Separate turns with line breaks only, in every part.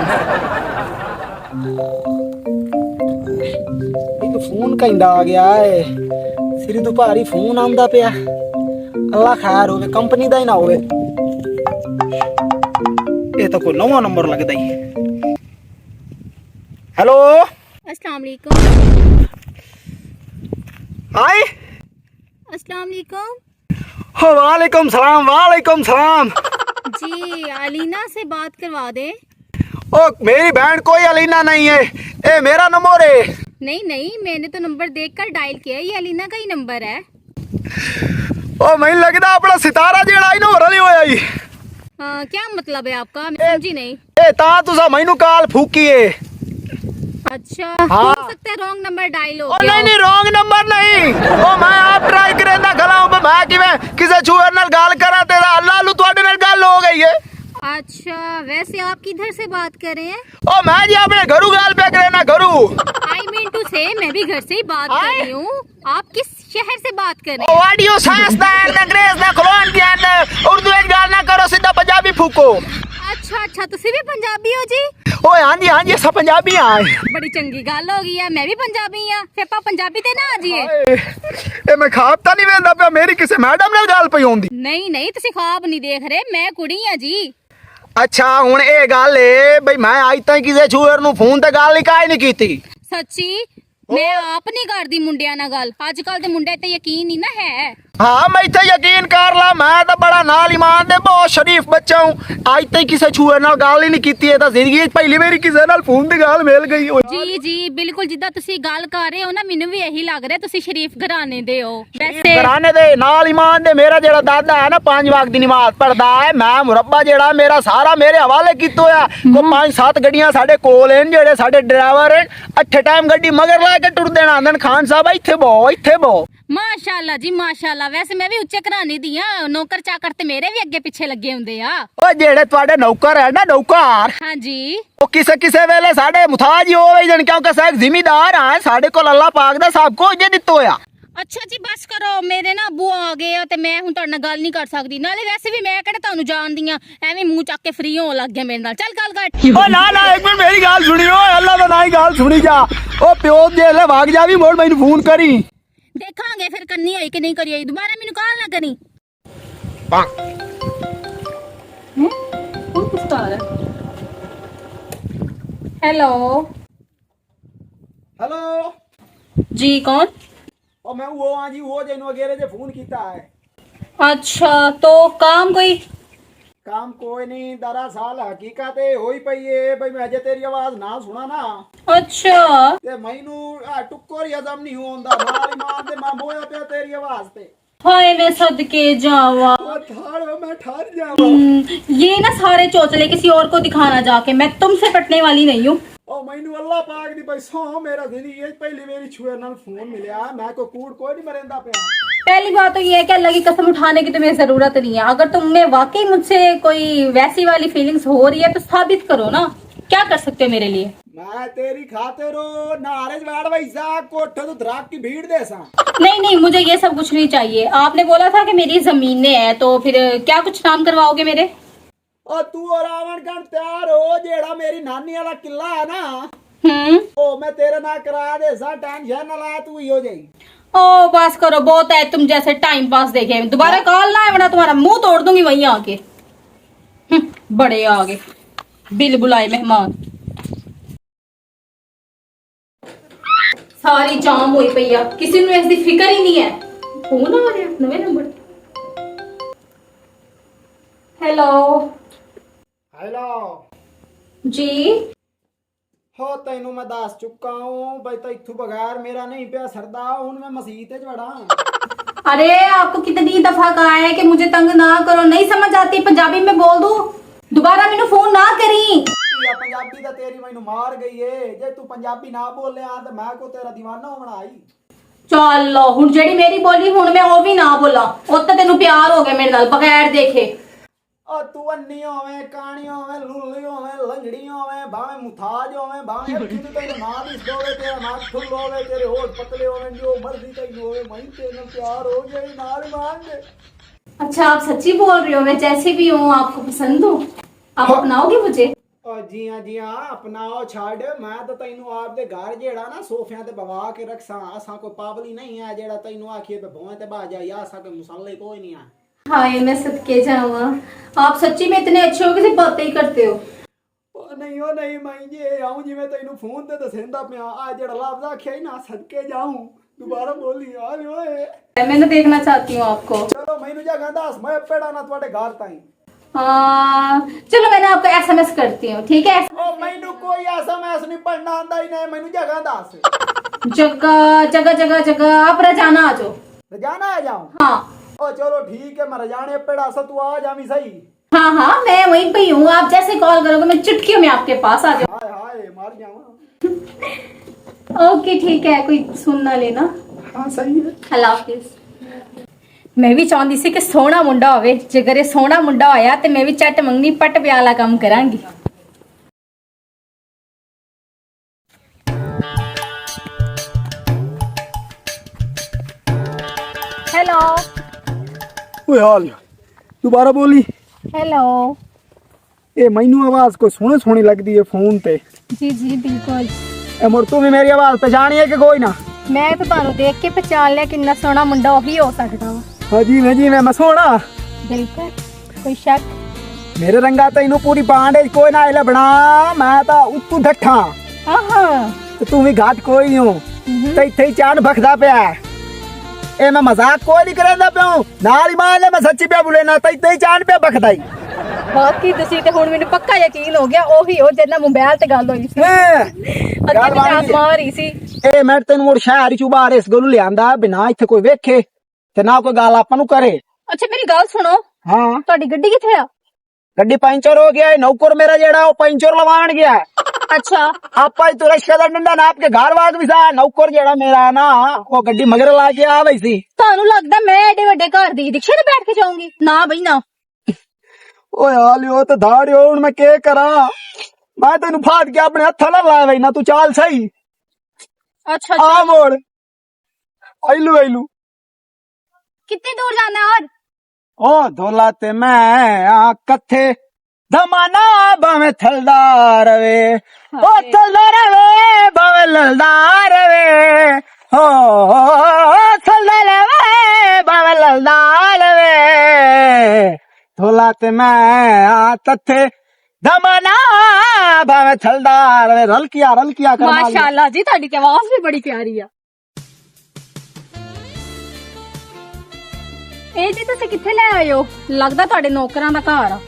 एक फोन कहंदा आ गया है सिर दुपारी फोन आंदा पिया अल्लाह खैर होवे कंपनी दा ही ना होवे ये तो कोई नवा नंबर लगदा ही हेलो
अस्सलाम वालेकुम।
हाय
अस्सलाम वालेकुम।
वालेकुम सलाम
जी अलीना से बात करवा दे।
ओ मेरी बहन कोई अलीना नहीं है ए मेरा नंबर है।
नहीं नहीं मैंने तो नंबर देखकर डायल किया, ये अलीना का ही नंबर है।
ओ मैं लगदा अपना सितारा जेड़ा आई ना हो रली होया ही।
क्या मतलब है आपका, मैं समझी नहीं।
ए ता तुसा मैनू काल फूकी है।
अच्छा
हाँ।
हो सकता है रॉन्ग नंबर डायल हो
ओ
गया
नहीं रॉन्ग नंबर नहीं ओ मैं आप ट्राई करेंदा गला हूं मैं किवें किसे छुए नाल गाल करा तेरा अल्लाह लू ਤੁਹਾਡੇ ਨਾਲ ਗੱਲ हो गई है।
अच्छा वैसे आप किधर से बात कर रहे हैं?
ओ मैं जी अपने घरू गाल पे करे ना घरू।
आई मीन टू से मैं भी घर से ही बात कर रही हूँ। आप किस शहर से बात कर रहे
ओ
हैं?
ऑडियो साइंसदान अंग्रेज ना खलोन ध्यान उर्दू में गाल ना करो सीधा पंजाबी फूको।
अच्छा ਤੁਸੀਂ भी पंजाबी हो जी?
ओए हां जी सब पंजाबी आए।
बड़ी चंगी गल हो गई है, मैं भी पंजाबी हां, फिर आप पंजाबी ते ना आ जिए।
ए मैं खाब ता नहीं वेंदा पिया मेरी किसे मैडम नाल गाल पई होंदी।
नहीं नहीं ਤੁਸੀਂ ख्वाब नहीं देख रहे, मैं कुड़ी हां जी।
अच्छा हुन ए गल है भाई मैं आज तक किसे छुएर नु फोन ते गाल काई नहीं कीती।
सच्ची मैं आप नहीं करदी मुंडिया ना गल, आजकल दे मुंडे ते यकीन नहीं ना है।
हाँ मैं इत्थे यकीन कर ला मैं तो बड़ा नाल ईमान दे बहुत शरीफ बच्चा हूँ आज तक किसी छुए नाल गाल ही नहीं कीती है। जिंदगी पहली मेरी किसी नाल फोन दी गाल मिल गई।
जी जी बिल्कुल जिद्दां तुसी गल कर रहे हो ना मैनू भी यही लग रहा है तुसी शरीफ घराने दे हो। वैसे
घराने दे नाल ईमान दे मेरा जेड़ा दादा है ना 5 वक्त दी नमाज पढ़दा है मैं मुरब्बा जेड़ा मेरा सारा मेरे हवाले कीतो होया को 5-7 गड्डियां साडे कोल हैं जेड़े साडे ड्राइवर हैं अठे टाइम गड्डी मगर ला के टुर देना आंदन खान साहब इत्थे बो
माशाल्लाह जी माशाल्लाह। वैसे मैं भी उच्चे घराने दी हां, नौकर चाकर ते मेरे भी अगे पीछे लगे हुंदे आ।
ओ जेड़े तुहाडे नौकर है ना नौकर
हां जी
ओ किसे किसे वेले साडे मुताज ही होवे जन क्योंकि साडे जिम्मेदार हैं साडे कोल अल्लाह पाक दा सब कुछ जे दित्तो होया।
अच्छा जी बस करो मेरे ना बुआ आ गए आ ते मैं हुण तुहाडे नाल गल नहीं कर सकदी, नाले वैसे भी मैं किहड़ा तुहानू जानदी आ एवें मुंह चक के फ्री होण लग गया मेरे नाल। चल गल कर।
ओ ना ना एक मिनट मेरी गाल सुनी ओ अल्लाह दा नाई गाल सुनी जा ओ प्यो जेले भाग जावी मोड़ मैनू फोन करी
देखांगे फिर करनी होई कि नहीं करी होई, दोबारा मैनू कॉल ना करी। कौन किसका आ रहा है? हेलो
हेलो
जी कौन?
ओ मैं वो हां जी वो जेनु वगैरह जे फोन कीता है।
अच्छा तो काम कोई?
काम कोई नहीं दरअसल हकीकत ये होई पई है भाई मैं अजे तेरी आवाज ना सुना ना
अच्छा
ते मैनू टुक्कर ही हजम नहीं होंदा नाल ईमान दे मैं मोया पे तेरी आवाज पे
हाय मैं सदके जावा।
ओ ठाड़ मैं ठाड़ जावा।
ये ना सारे चौचले किसी और को दिखाना जाके, मैं तुमसे पटने वाली नहीं हूँ।
ओ मैनू अल्लाह पाक दी भाई सो मेरा जिंदगी पहली मेरी छुए नाल फोन मिलया मैं को कूड़ कोई नहीं मरेंदा पे।
पहली बात तो ये है कि अल्लाह की कसम उठाने की तुम्हें जरूरत नहीं है। अगर तुम्हें वाकई मुझसे कोई वैसी वाली फीलिंग्स हो रही है तो साबित करो ना, क्या कर सकते हो मेरे लिए?
मैं तेरी खातिर नारेज वाड़ वैसा कोठे तो दराक की भीड़ देसा।
नहीं नहीं मुझे ये सब कुछ नहीं चाहिए। आपने बोला था कि मेरी जमीनें हैं तो फिर क्या कुछ नाम करवाओगे मेरे?
ओ तू और रावण गण तैयार हो जेड़ा मेरी नानी वाला किला है ना ओ मैं तेरे ना करा दे सा टेंशन ना ला तू ही हो जाई।
ओ बस करो बहुत है, तुम जैसे टाइम पास देखे। दोबारा कॉल ना है वरना तुम्हारा मुंह तोड़ दूंगी वहीं आके। बड़े आगे बिल बुलाए मेहमान सारी जाम हुई पई आ, किसी ਨੂੰ ਇਸ ਦੀ ਫਿਕਰ ਹੀ ਨਹੀਂ ਹੈ। ਫੋਨ ਆ ਰਿਹਾ ਨਵੇਂ ਨੰਬਰ। हेलो
हेलो
जी
हो तेनू मैं दस चुका हूँ भाई तो इथू बगैर मेरा नहीं पिया सरदा हूं मैं मसीत च वड़ा।
अरे आपको कितनी दफा कहा है कि मुझे तंग ना करो, नहीं समझ आती पंजाबी में बोल दूं? दोबारा मैंने फोन ना करी।
पंजाबी तो तेरी मैनू मार गई है जे तू पंजाबी ना बोले तो मैं को तेरा दीवाना होना आई।
चलो हुन जेड़ी मेरी बोली हुन मैं वो भी ना बोला ਉਹ ਤਾਂ ਤੈਨੂੰ ਪਿਆਰ ਹੋ ਗਿਆ ਮੇਰੇ ਨਾਲ ਬਗੈਰ ਦੇਖੇ।
ओ तू अन्नी होवे कानी होवे लुल्ली होवे लंगड़ी होवे भावे मुथाज होवे भावे अखी तो तेरे ना भी दोवे तेरा नाक फुल होवे तेरे होठ पतले होवे जो मर्जी तेरी होवे मैं तेरे नाल प्यार हो गई नाल मान दे।
अच्छा आप सच्ची बोल रहे हो? मैं जैसे भी हूँ आपको पसंद हूँ, आप अपनाओगे मुझे?
ਜੀ ਅਪਣਾਓ ਛੱਡ ਮੈਂ ਤਾਂ ਤੈਨੂੰ ਆਪਦੇ ਘਰ ਜਿਹੜਾ ਨਾ ਸੋਫਿਆਂ ਤੇ ਬਵਾ ਕੇ ਰੱਖਾਂ ਅਸਾਂ ਕੋਈ ਪਾਬਲੀ ਨਹੀਂ ਹੈ ਜਿਹੜਾ ਤੈਨੂੰ ਆਖੀਏ ਤੇ ਭੋਂ ਤੇ ਬਾਜਾ या असा कोई मसाले कोई नहीं है।
हाय मैं सदके जावा, आप सच्ची में इतने अच्छे हो कि सिर्फ बातें ही करते हो।
ਉਹ ਨਹੀਂ ਮੈਂ ਜੇ ਆਉਂ ਜਿਵੇਂ ਤੈਨੂੰ ਫੋਨ ਤੇ ਦੱਸਦਾ ਪਿਆ ਆ ਜਿਹੜਾ ਲਫ਼ਜ਼ ਆਖਿਆ ਹੀ ਨਾ ਸਦਕੇ ਜਾਉਂ ਦੁਬਾਰਾ ਬੋਲੀ ਯਾਰ ਓਏ।
मैं ना देखना चाहती हूँ आपको।
ਚਲੋ ਮੈਨੂੰ ਜਗ੍ਹਾ ਦੱਸ ਮੈਂ ਪੇੜਾ ਨਾ ਤੁਹਾਡੇ ਘਰ ਤਾਈਂ।
चलो मैंने आपको SMS करती हूँ, ठीक है?
ਉਹ ਮੈਨੂੰ ਕੋਈ SMS ਨਹੀਂ ਪੜਨਾ ਆਂਦਾ ਹੀ ਨਹੀਂ ਮੈਨੂੰ ਜਗ੍ਹਾ ਦੱਸ।
जगह जगह जगह जगह आप रजाना आ जाओ।
रजाना आ जाऊं?
हाँ
ओ चलो ठीक है मैं रजाने पेड़ा सा तू आ जामी सही।
हाँ हाँ मैं वहीं पे ही हूँ, आप जैसे कॉल करोगे मैं चुटकियों में आपके पास आ जाऊँ।
हाय हाय मार जाऊं।
ओके ठीक है, कोई सुन ना लेना।
हाँ सही है।
अल्लाह हाफिज। मैं भी चाहती सी कि सोहना मुंडा होवे, जेकर ये सोहना मुंडा होया ते मैं भी झट मंगनी पट ब्याह वाला काम करांगी। हेलो
ओए हाल दोबारा बोली।
हेलो।
ए मैनू आवाज को सोहनी सोहनी लगदी है फोन ते।
जी जी बिल्कुल।
ए मुड़ तू भी मेरी आवाज पहचानी है कि कोई ना?
मैं तो तानू देख के पहचान लिया किन्ना सोहना मुंडा ओही हो सकदा वा।
हाँ जी मैं सोहना
बिल्कुल, कोई शक?
मेरे रंगा तैनू पूरी बांड कोई ना लबना मैं तो उत्तू ढट्ठा ते तू भी घाट कोई नहीं हो ते इत्थे ही चान भखदा पिया। ए मैं मजाक कोई नहीं करदा पिया नाल ही मान ले मैं सच्ची पिया बोले ना ते इत्थे ही चान पिया भखदा ही।
बाकी ਤੁਸੀਂ ਤੇ ਹੁਣ ਮੈਨੂੰ ਪੱਕਾ ਯਕੀਨ ਹੋ ਗਿਆ ਉਹੀ ਹੋ ਜਿੰਨਾ ਮੋਬਾਈਲ ਤੇ ਗੱਲ ਹੋਈ ਸੀ। ਅੱਗੇ ਵੀ ਆਸ ਮਾਰ ਰਹੀ ਸੀ।
ए मैं ਤੈਨੂੰ ਮੁੜ ਸ਼ਹਿਰ ਹੀ ਚੁਬਾਰ ਇਸ ਗੱਲੋਂ ਲਿਆਂਦਾ ਬਿਨਾ ਇੱਥੇ ਕੋਈ ਵੇਖੇ ਤੇ ਨਾ ਕੋਈ ਗੱਲ ਆਪਾਂ ਨੂੰ ਕਰੇ।
ਅੱਛਾ ਮੇਰੀ ਗੱਲ ਸੁਣੋ,
ਹਾਂ
ਤੁਹਾਡੀ ਗੱਡੀ ਕਿੱਥੇ ਆ?
ਗੱਡੀ ਪੈਂਚਰ ਹੋ ਗਿਆ ਹੈ ਨੌਕਰ ਮੇਰਾ ਜਿਹੜਾ ਉਹ ਪੈਂਚਰ ਲਵਾਉਣ ਗਿਆ ਹੈ।
ਅੱਛਾ
ਆਪਾਂ ਹੀ ਰਿਸ਼ਤੇ ਦਾ ਡੰਡਾ ਨਾਪ ਕੇ ਘਰ ਵਾਗ ਵੀ ਸਾ ਨੌਕਰ ਜਿਹੜਾ ਮੇਰਾ ਨਾ ਉਹ ਗੱਡੀ ਮਗਰ ਲਾ ਕੇ ਆ ਵਈ ਸੀ।
ਤੁਹਾਨੂੰ ਲੱਗਦਾ ਮੈਂ ਏਡੇ ਵੱਡੇ ਘਰ ਦੀ ਰਿਕਸ਼ੇ ਤੇ ਬੈਠ ਕੇ ਜਾਊਂਗੀ? ਨਾ ਬਈ ਨਾ।
ਓਏ ਹਾਲਿਓ ਤੇ ਧਾੜਿਓ ਹੁਣ ਮੈਂ ਕੀ ਕਰਾਂ ਮੈਂ ਤੈਨੂੰ ਫਾੜ ਕੇ ਆਪਣੇ ਹੱਥਾਂ ਨਾਲ ਲਾ ਵਈ ਨਾ ਤੂੰ ਚਾਲ ਸਹੀ।
अच्छा
ਆ ਮੋੜ ਆਇਲੂ
कितनी दूर जाना है? और
ओ धोला ते मैं आ कथे धमाना बावे थलदार वे ओ थलदार वे बावे ललदार वे हो थलदार वे बावे ललदार वे धोला ते मैं आ कथे धमाना बावे थलदार वे रलकिया कर
माशाल्लाह जी ਤੁਹਾਡੀ ਤੇ ਆਵਾਜ਼ ਵੀ ਬੜੀ ਪਿਆਰੀ ਆ। ਇਹ ਜੀ ਤੁਸੀਂ ਕਿੱਥੇ ਲੈ ਆਏ ਹੋ? ਲੱਗਦਾ ਤੁਹਾਡੇ ਨੌਕਰਾਂ ਦਾ ਘਰ ਆ।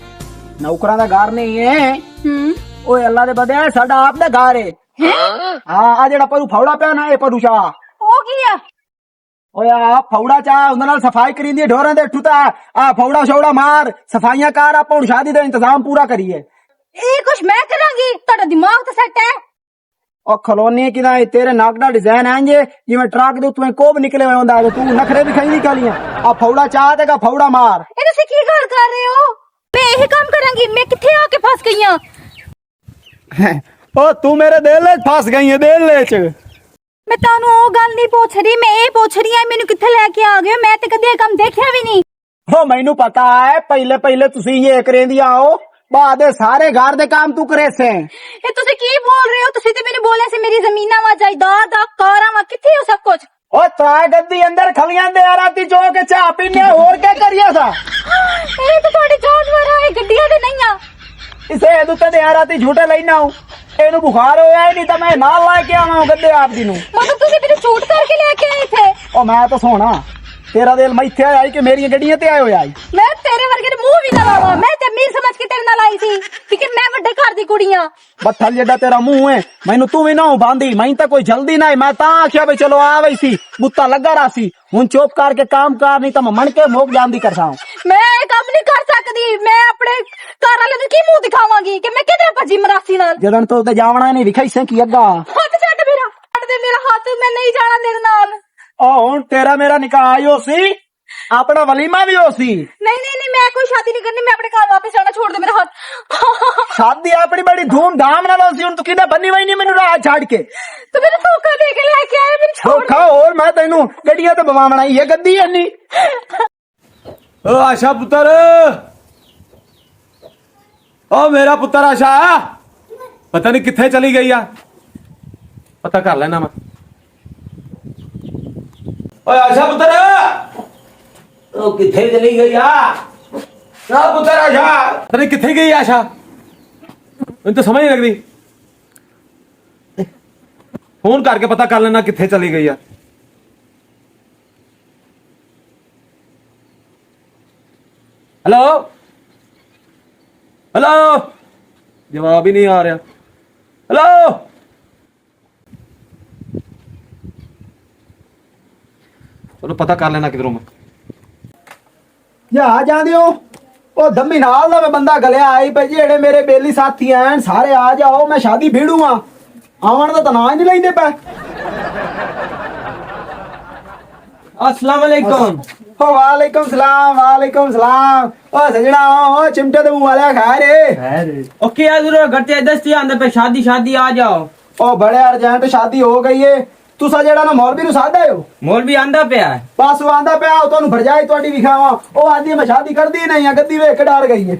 ਨੌਕਰਾਂ ਦਾ ਘਰ ਨਹੀਂ ਹੈ
ਹੂੰ
ਓਏ ਅੱਲਾ ਦੇ ਬਦਿਆ ਸਾਡਾ ਆਪ ਦਾ ਘਰ ਹੈ। ਹਾਂ ਆ ਜਿਹੜਾ ਪਰੂ ਫੌੜਾ ਪਿਆ ਨਾ ਇਹ ਪਰੂ ਸ਼ਾ
ਉਹ ਕੀ ਆ?
ਓਏ ਆ ਫੌੜਾ ਚਾ ਉਹਨਾਂ ਨਾਲ ਸਫਾਈ ਕਰੀਂਦੀ ਹੈ ਢੋਰਾਂ ਦੇ ਠੁੱਤਾ ਆ ਫੌੜਾ ਛੌੜਾ ਮਾਰ ਸਫਾਈਆਂ ਕਰ ਆਪਾਂ ਹੁਣ ਸ਼ਾਦੀ ਦਾ ਇੰਤਜ਼ਾਮ ਪੂਰਾ ਕਰੀਏ।
ਇਹ ਕੁਛ ਮੈਂ ਕਰਾਂਗੀ? ਤੁਹਾਡਾ ਦਿਮਾਗ ਤਾਂ ਸੈੱਟ ਹੈ?
ਉਹ ਖਲੋਨੇ ਕਿਦਾ ਤੇਰੇ ਨਾਕ ਦਾ ਡਿਜ਼ਾਈਨ ਐਂ ਜੇ ਜਿਵੇਂ ਟਰੱਕ ਦੇ ਉੱਤੋਂ ਕੋਬ ਨਿਕਲੇ ਹੋਇਆ ਹੁੰਦਾ ਤੂੰ ਨਖਰੇ ਵੀ ਖਾਈਂਦੀ ਕਾਲੀਆਂ ਆ ਫੌੜਾ ਚਾਹ ਦੇਗਾ ਫੌੜਾ ਮਾਰ।
ਇਹ ਤੁਸੀਂ ਕੀ ਗੱਲ ਕਰ ਰਹੇ ਹੋ? ਮੈਂ ਇਹ ਕੰਮ ਕਰਾਂਗੀ? ਮੈਂ ਕਿੱਥੇ ਆ ਕੇ ਫਸ ਗਈ ਆ?
ਓ ਤੂੰ ਮੇਰੇ ਦਿਲ 'ਚ ਫਸ ਗਈ ਹੈ ਦਿਲ 'ਚ।
ਮੈਂ ਤੁਹਾਨੂੰ ਉਹ ਗੱਲ ਨਹੀਂ ਪੁੱਛ ਰਹੀ, ਮੈਂ ਇਹ ਪੁੱਛ ਰਹੀ ਆ ਮੈਨੂੰ ਕਿੱਥੇ ਲੈ ਕੇ ਆ ਗਏ ਹੋ? ਮੈਂ ਤੇ ਕਦੇ ਇਹ ਕੰਮ ਦੇਖਿਆ ਵੀ ਨਹੀਂ।
ਹੋ ਮੈਨੂੰ ਪਤਾ ਹੈ ਪਹਿਲੇ ਤੁਸੀਂ ਇਹ ਕਰੇਂਦੀ ਆਓ ਬਾਅਦ ਸਾਰੇ ਘਰ ਦੇ ਕੰਮ ਤੂੰ ਕਰੇ ਸੇ।
ਇਹ ਤੁਸੀਂ ਕੀ ਬੋਲ ਰਹੇ ਹੋ? ਤੁਸੀਂ ਤੇ ਮੈਨੂੰ ਬੋਲਿਆ ਸੀ ਮੇਰੀ ਜ਼ਮੀਨਾਂ ਵਾ ਜਾਇਦਾਦ ਆ ਕਾਰਾਂ ਵਾ, ਕਿੱਥੇ ਹੋ ਸਭ ਕੁਝ?
ਓ ਤਰਾ ਗੱਦੀ ਅੰਦਰ ਖਲੀਆਂ ਦੇ ਆ ਰਾਤੀ ਚੋ ਕੇ ਚਾਹ ਪੀਨੇ ਹੋਰ ਕੀ ਕਰੀਏ ਸਾ?
ਇਹ ਤਾਂ ਤੁਹਾਡੇ ਜਾਨਵਰ ਆ, ਇਹ ਗੱਡੀਆਂ ਦੇ ਨਹੀਂ ਆ।
ਇਸੇ ਦੁੱਤੇ ਦੇ ਆ ਰਾਤੀ ਝੂਟੇ ਲੈਣਾ ਹੂੰ ਇਹਨੂੰ ਬੁਖਾਰ ਹੋਇਆ ਹੀ ਨਹੀਂ ਤਾਂ ਮੈਂ ਨਾਲ ਲੈ ਕੇ ਆਵਾਂ ਗੱਦੇ ਆਪ ਦੀ ਨੂੰ।
ਮਤਲਬ ਤੁਸੀਂ ਮੈਨੂੰ ਝੂਠ ਕਰਕੇ ਲੈ ਕੇ ਆਏ ਇੱਥੇ?
ਓ ਮੈਂ ਤਾਂ ਸੋਹਣਾ ਤੇਰਾ ਦਿਲ ਮੈਂ ਇੱਥੇ ਆਇਆ ਕਿ ਮੇਰੀਆਂ ਗੱਡੀਆਂ ਤੇ ਆਇਓ ਆਈ।
ਮੈਂ ਤੇਰੇ ਵਰਗੇ ਦੇ ਮੂੰਹ ਵੀ ਨਾ ਲਾਵਾਂ, ਮੈਂ ਤੇ ਅਮੀਰ ਸਮਝ ਕੇ ਤੇਰੇ ਨਾਲ ਆਈ ਸੀ ਕਿਉਂਕਿ ਮੈਂ ਵੱਡੇ ਘਰ ਦੀ ਕੁੜੀ ਆ।
ਬੱਠਲ ਜਿਹੜਾ ਤੇਰਾ ਮੂੰਹ ਹੈ ਮੈਨੂੰ ਤੂੰ ਵੀ ਨਾ ਬਾਂਦੀ ਮੈਂ ਤਾਂ ਕੋਈ ਜਲਦੀ ਨਾ ਮੈਂ ਤਾਂ ਆਖਿਆ ਵੀ ਚਲੋ ਆ ਵਈ ਸੀ ਬੁੱਤਾ ਲੱਗਾ ਰਾ ਸੀ ਹੁਣ ਚੁੱਪ ਕਰਕੇ ਕੰਮ ਕਰ ਨਹੀਂ ਤਾਂ ਮੈਂ ਮਣ ਕੇ ਮੋਕ ਜਾਂਦੀ ਕਰਸਾਂ।
ਮੈਂ ਇਹ ਕੰਮ ਨਹੀਂ ਕਰ ਸਕਦੀ, ਮੈਂ ਆਪਣੇ ਘਰ ਵਾਲੇ ਨੂੰ ਕੀ ਮੂੰਹ ਦਿਖਾਵਾਂਗੀ ਕਿ ਮੈਂ ਕਿਤੇ ਭੱਜੀ ਮਰਾਸੀ ਨਾਲ।
ਜਦੋਂ ਤੋਂ ਤੇ ਜਾਵਣਾ ਨਹੀਂ ਵਿਖਾਈ ਸੇ ਕੀ ਅੱਗਾ
ਹੱਥ ਛੱਡ ਮੇਰਾ, ਛੱਡ ਦੇ ਮੇਰਾ ਹੱਥ, ਮੈਂ ਨਹੀਂ ਜਾਣਾ ਤੇਰੇ ਨਾਲ।
ਓ ਹੁਣ ਤੇਰਾ ਮੇਰਾ ਨਿਕਾਹ ਆਇਓ ਸੀ ਆਪਣਾ ਵਲੀਮਾ ਵੀ ਹੋ ਸੀ।
ਨਹੀਂ ਨਹੀਂ ਨਹੀਂ ਮੈਂ ਕੋਈ ਸ਼ਾਦੀ ਨਹੀਂ ਕਰਨੀ, ਮੈਂ ਆਪਣੇ ਘਰ ਵਾਪਸ ਜਾਣਾ, ਛੋੜ ਦੇ ਮੇਰਾ ਹੱਥ।
ਸ਼ਾਦੀ ਆਪਣੀ ਬੜੀ ਧੂਮਧਾਮ ਨਾਲ ਹੋ ਸੀ ਹੁਣ ਤੂੰ ਕਿਹਨੇ ਬੰਨੀ ਵਈ ਨਹੀਂ ਮੈਨੂੰ ਰਾਹ ਛੱਡ ਕੇ
ਤੂੰ ਮੈਨੂੰ ਧੋਖਾ ਦੇ ਕੇ ਲੈ ਕੇ ਆਇਆ, ਮੈਨੂੰ ਛੋੜ।
ਧੋਖਾ ਹੋਰ ਮੈਂ ਤੈਨੂੰ ਗੱਡੀਆਂ ਤੇ ਬਵਾਵਣਾ ਇਹ ਗੱਦੀ ਐਨੀ।
ਓ ਆਸ਼ਾ ਪੁੱਤਰ ਓ ਮੇਰਾ ਪੁੱਤਰ ਆਸ਼ਾ ਪਤਾ ਨਹੀਂ ਕਿੱਥੇ ਚਲੀ ਗਈ ਆ। ਪਤਾ ਕਰ ਲੈਣਾ ਮੈਂ। ਓਏ ਆਸ਼ਾ ਪੁੱਤਰ, ਉਹ ਕਿੱਥੇ ਚਲੀ ਗਈ ਆ? ਨਾ ਪੁੱਤਰ ਆਸ਼ਾ, ਪਤਾ ਨਹੀਂ ਕਿੱਥੇ ਗਈ ਆਸ਼ਾ। ਮੈਨੂੰ ਤਾਂ ਸਮਝ ਨਹੀਂ ਲੱਗਦੀ। ਫੋਨ ਕਰਕੇ ਪਤਾ ਕਰ ਲੈਣਾ ਕਿੱਥੇ ਚਲੀ ਗਈ ਆ। हेलो हेलो, जवाब ही नहीं आ रहा। हेलो, चलो पता कर लेना किधरों में।
ਜਾ ਜਾਂਦੇ ਹੋ ਉਹ ਦਮੀ ਨਾਲ ਦਾ ਮੈਂ ਬੰਦਾ ਗਲਿਆ ਆਈ ਪਈ ਜਿਹੜੇ ਮੇਰੇ ਬੇਲੀ ਸਾਥੀ ਐਨ ਸਾਰੇ ਆ ਜਾਓ, ਮੈਂ ਸ਼ਾਦੀ ਭੀੜੂਆ ਆਵਣ ਦਾ ਤਾਂ ਨਾਂ ਹੀ ਨਹੀਂ ਲੈਂਦੇ ਪੈ।
अस्सलाम वालेकुम।
ओ वालेकुम सलाम, वालेकुम सलाम। ओ सजना ओ चिमटे दे मुंह वाला खा रे।
ओके यार जरूर घर ते दस्ती आंदे पे शादी शादी आ जाओ।
ओ बड़े अर्जेंट शादी हो गई है। तुसा जेड़ा ना मौलवी नु सादा हो।
मौलवी आंदा पे है।
बस वो आंदा पे आओ तोनु भरजाई तोडी विखावा। ओ आदि मैं शादी कर दी नहीं है, गद्दी वेख के डर गई है।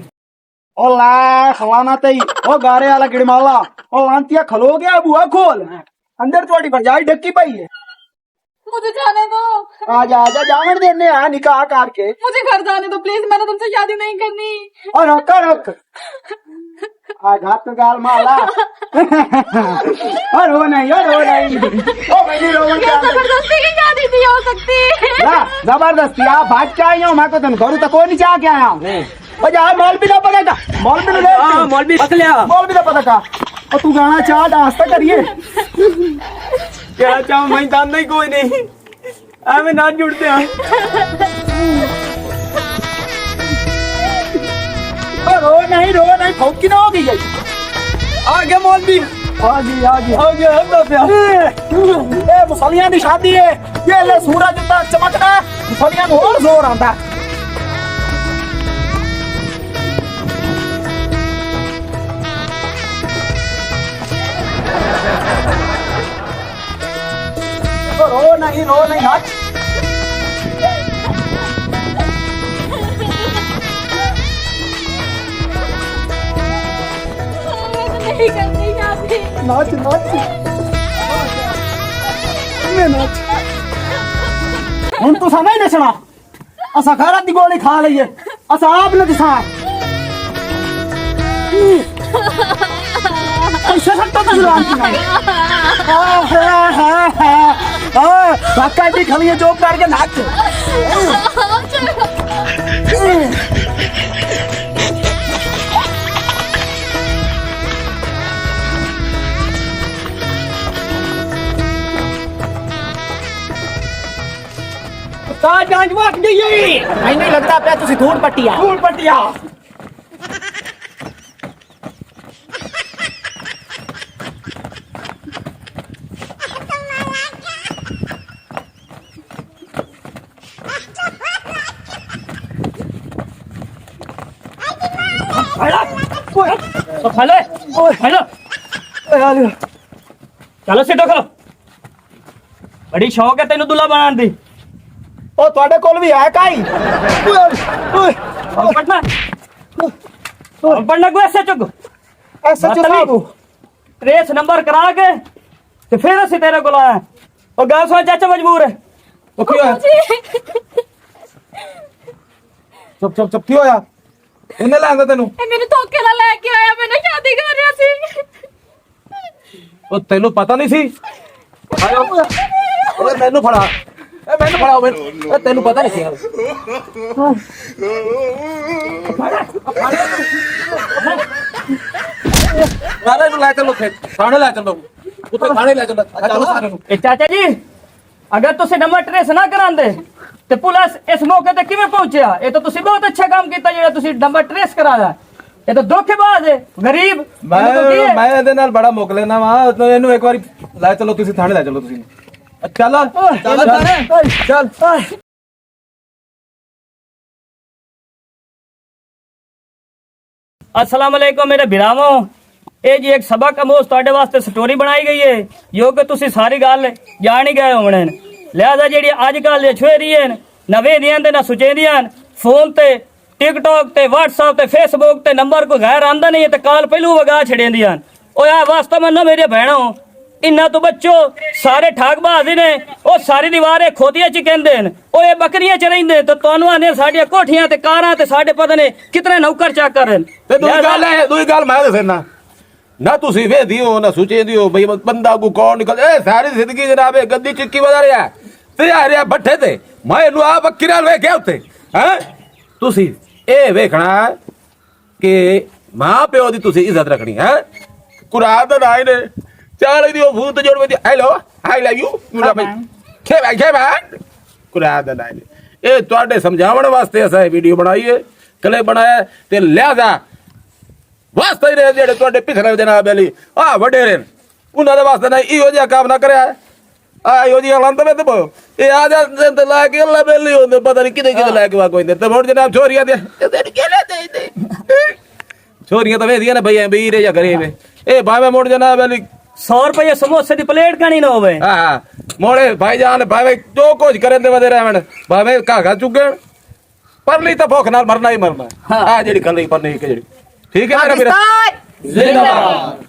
ओ ला खवाना तई ओ गारे वाला गिड़माला ओ लांतिया खलो गया, बुआ खोल अंदर तोडी भरजाई ढक्की पई है।
मुझे जाने दो,
आजा आजा जावन देने आ निकाह करके।
मुझे घर जाने दो प्लीज, मैंने तुमसे शादी नहीं करनी।
ओ रोक रोक आ घात गाल माला। ओ रो नहीं, ओ रो नहीं, ओ मेरी रोवन क्या
जबरदस्ती की शादी नहीं हो सकती।
ना जबरदस्ती आप भाग के आई हो, मैं को तन घरू तक कोई नहीं चाह के आया हूं। ओ जा मौलवी ना पता का, मौलवी ने ले
हां मौलवी पक लिया।
मौलवी ना पता का। ओ तू गाना चाह डांस तो करिए।
क्या चाहूं मैं जानता ही कोई नहीं, हमें ना जुड़ते हैं।
रो नहीं फौकी ना हो गई है।
आ गया मौलवी,
आ गई
आ गया हम तो प्यार।
ए मुसलियां दी शादी है, ये ले सूरज इतना चमकदा मुसलियां नु और जोर आंदा। रो नहीं नाच।
नहीं करनी शादी।
नाच नाच मैं नाच। हुन तू समझ नचना, असा घरात दी गोली खा लईए, असा आप न दिसा ऐसे सकता तो जुलान की नहीं। काका दी खलिए जोक करके नाच।
का जांच मार गई
नहीं लगता पे तुसी धूल पट्टिया
धूल पटिया। चलो सीधो खलो, बड़ी शौक है तेन दूल्हा बनाने दी।
ओ ਤੁਹਾਡੇ ਕੋਲ ਵੀ ਹੈ ਕਾਈ।
पढ़ना पढ़ना को ऐसे चुक
ਐਸਾ ਚੁਕਾਬੂ
ट्रेस नंबर करा के ते फिर असि तेरे को आया। और गल सुन चाचा मजबूर है।
ਉਹ ਕੀ ਹੋਇਆ? ਚੁੱਪ ਕੀ ਹੋਇਆ? ਇਹਨੇ ਲੈਂਦਾ ਤੈਨੂੰ?
ਇਹ ਮੈਨੂੰ ਧੋਖੇ ਨਾਲ ਲੈ ਕੇ ਆਇਆ, ਮੈਨੂੰ ਸ਼ਾਦੀ ਕਰ ਰਿਹਾ ਸੀ।
ਉਹ ਤੈਨੂੰ ਪਤਾ ਨਹੀਂ ਸੀ? ਆਇਓ ਓਏ ਮੈਨੂੰ ਫੜਾ, ਇਹ ਮੈਨੂੰ ਫੜਾਓ ਮੈਨੂੰ। ਇਹ ਤੈਨੂੰ ਪਤਾ ਨਹੀਂ ਸੀ? ਸਾਰੇ ਨੂੰ ਲੈ ਚੱਲੋ, ਫਿਰ ਥਾਣੇ ਲੈ ਚੱਲੋ, ਉੱਥੇ ਥਾਣੇ ਲੈ ਚੱਲੋ। ਚਲੋ ਸਾਰੇ ਨੂੰ।
ए चाचा जी, अगर तुसी नंबर ट्रेस ना करांदे ते पुलिस इस मौके ते किवें पहुंचिया? ये तो तुसी बहुत अच्छा काम कीता जेड़ा तुसी नंबर ट्रेस कराया। ये तो धोखेबाज है, गरीब।
ਮੈਂ ਇਹਦੇ ਨਾਲ ਬੜਾ ਮੁੱਕ ਲੈਣਾ ਵਾ। ਇਹਨੂੰ ਇੱਕ ਵਾਰੀ ਲੈ ਚੱਲੋ, ਤੁਸੀਂ ਥਾਣੇ ਲੈ ਚੱਲੋ। ਤੁਸੀਂ ਚੱਲ ਚੱਲ।
अस्सलाम वालेकुम मेरे भिरावो। ਇਹ ਜੀ ਇੱਕ ਸਬਕ ਅਮੋਸ ਤੁਹਾਡੇ ਵਾਸਤੇ ਸਟੋਰੀ ਬਣਾਈ ਗਈ ਹੈ ਜੋ ਕਿ ਤੁਸੀਂ ਸਾਰੀ ਗੱਲ ਜਾਣ ਹੀ ਗਏ ਹੋਣੇ ਨੇ। ਲਿਹਾਜ਼ਾ ਜਿਹੜੀ ਅੱਜ ਕੱਲ ਦੇ ਛੁਏਰੀਆਂ ਨਵੇਂ ਦੀਆਂ ਤੇ ਨਾ ਸੁਚੇਰੀਆਂ ਫੋਨ ਤੇ ਟਿਕਟੌਕ ਤੇ WhatsApp ਤੇ Facebook ਤੇ ਨੰਬਰ ਕੋਈ ਗੈਰ ਆਂਦਾ ਨਹੀਂ ਤੇ ਕਾਲ ਪਹਿਲੂ ਵਗਾ ਛੜੇਂਦੀਆਂ। ਓਏ ਆ ਵਾਸਤਾ ਮੰਨੋ ਮੇਰੇ ਭੈਣੋ ਇੰਨਾ ਤੋਂ ਬੱਚੋ ਸਾਰੇ ਠਾਕਬਾਜ਼ ਨੇ ਉਹ ਸਾਰੀ ਦੀਵਾਰੇ ਖੋਤੀਆਂ ਚ ਕਹਿੰਦੇ ਨੇ ਓਏ ਬੱਕਰੀਆਂ ਚ ਰਹਿੰਦੇ ਤੇ ਤੁਹਾਨੂੰ ਆਨੇ ਸਾਡੀਆਂ ਕੋਠੀਆਂ ਤੇ ਕਾਰਾਂ ਤੇ ਸਾਡੇ ਪਤਾ ਨੇ ਕਿਤਨੇ ਨੌਕਰ ਚਾਕਰ ਨੇ
ਤੇ ਦੂਈ ਗੱਲ ਮੈਂ ਦੱਸਣਾ ਨਾ ਤੁਸੀਂ ਵੇਖਦੀ ਹੋ ਨਾ ਸੋਚੇਂਦੀ ਹੋ ਬਈ ਬੰਦਾ ਕੋ ਕੌਣ ਨਿਕਲ ਇਹ ਸਾਰੀ ਜ਼ਿੰਦਗੀ ਜਨਾਬ ਗੱਦੀ ਚਿੱਕੀ ਵਜਾ ਰਿਹਾ ਤੇ ਆ ਰਿਹਾ ਬੱਠੇ ਤੇ ਮੈਂ ਇਹਨੂੰ ਆ ਬੱਕਰੀ ਨਾਲ ਵੇਖਿਆ ਉੱਤੇ ਹੈ ਤੁਸੀਂ ਇਹ ਵੇਖਣਾ ਕਿ ਮਾਂ ਪਿਓ ਦੀ ਤੁਸੀਂ ਇੱਜ਼ਤ ਰੱਖਣੀ ਹੈ ਕੁਰਾਨ ਦਾ ਨਾਮ ਨੇ ਚਾਲੇ ਦੀ ਉਹ ਭੂਤ ਜੋੜ ਵਿੱਚ hello I love you Quran ਦਾ ਨਾਮ ਇਹ ਤੁਹਾਡੇ ਸਮਝਾਉਣ ਵਾਸਤੇ ਅਸਾਂ ਇਹ ਵੀਡੀਓ ਬਣਾਈ ਹੈ ਕਲੇ ਬਣਾਇਆ ਤੇ ਲਿਆਦਾ ਵਾਸਤੇ ਰਹੇ ਜਿਹੜੇ ਤੁਹਾਡੇ ਪਿਛਲੇ ਜਨਾਬ ਅਲੀ ਆ ਵੱਡੇ ਰਹੇ ਉਹਨਾਂ ਦੇ ਵਾਸਤੇ ਨਹੀਂ ਇਹੋ ਜਿਹਾ ਕੰਮ ਨਾ ਕਰਿਆ ਆ ਇਹੋ ਜਿਹਾ ਲੰਦ ਵਿੱਚ ਇਹ ਆ ਜਾਂਦੇ ਤੇ ਲਾ ਕੇ ਅੱਲਾ ਬੇਲੀ ਹੁੰਦੇ ਪਤਾ ਨਹੀਂ ਕਿਤੇ ਕਿਤੇ ਲੈ ਕੇ ਵਾ ਕੋਈ ਤੇ ਹੁਣ ਜਨਾਬ ਛੋਰੀਆਂ ਦੇ ਛੋਰੀਆਂ ਤਾਂ ਵੇਦੀਆਂ ਨੇ ਭਈ ਵੀਰੇ ਜਾਂ ਘਰੇ ਵੇ ਇਹ ਭਾਵੇਂ ਮੁੜ ਜਨਾਬ ਅਲੀ
100 ਰੁਪਏ ਸਮੋਸੇ ਦੀ ਪਲੇਟ ਕਣੀ ਨਾ ਹੋਵੇ
ਹਾਂ ਮੋੜੇ ਭਾਈ ਜਾਨ ਭਾਵੇਂ ਜੋ ਕੁਝ ਕਰਨ ਦੇ ਵਦੇ ਰਹਿਣ ਭਾਵੇਂ ਘਾਗਾ ਚੁੱਗਣ ਪਰ ਲਈ ਤਾਂ ਭੁੱਖ ਨਾਲ ਮਰਨਾ ਹੀ ਮਰਨਾ ਆ ਜਿਹੜੀ ਕੱਲੀ ਪਰ ਨਹੀਂ ਕਿ ਜਿਹੜੀ ਠੀਕ ਹੈ ਮੇਰਾ ਵੀਰ
ਪਾਕਿਸਤਾਨ
ਜ਼ਿੰਦਾਬਾਦ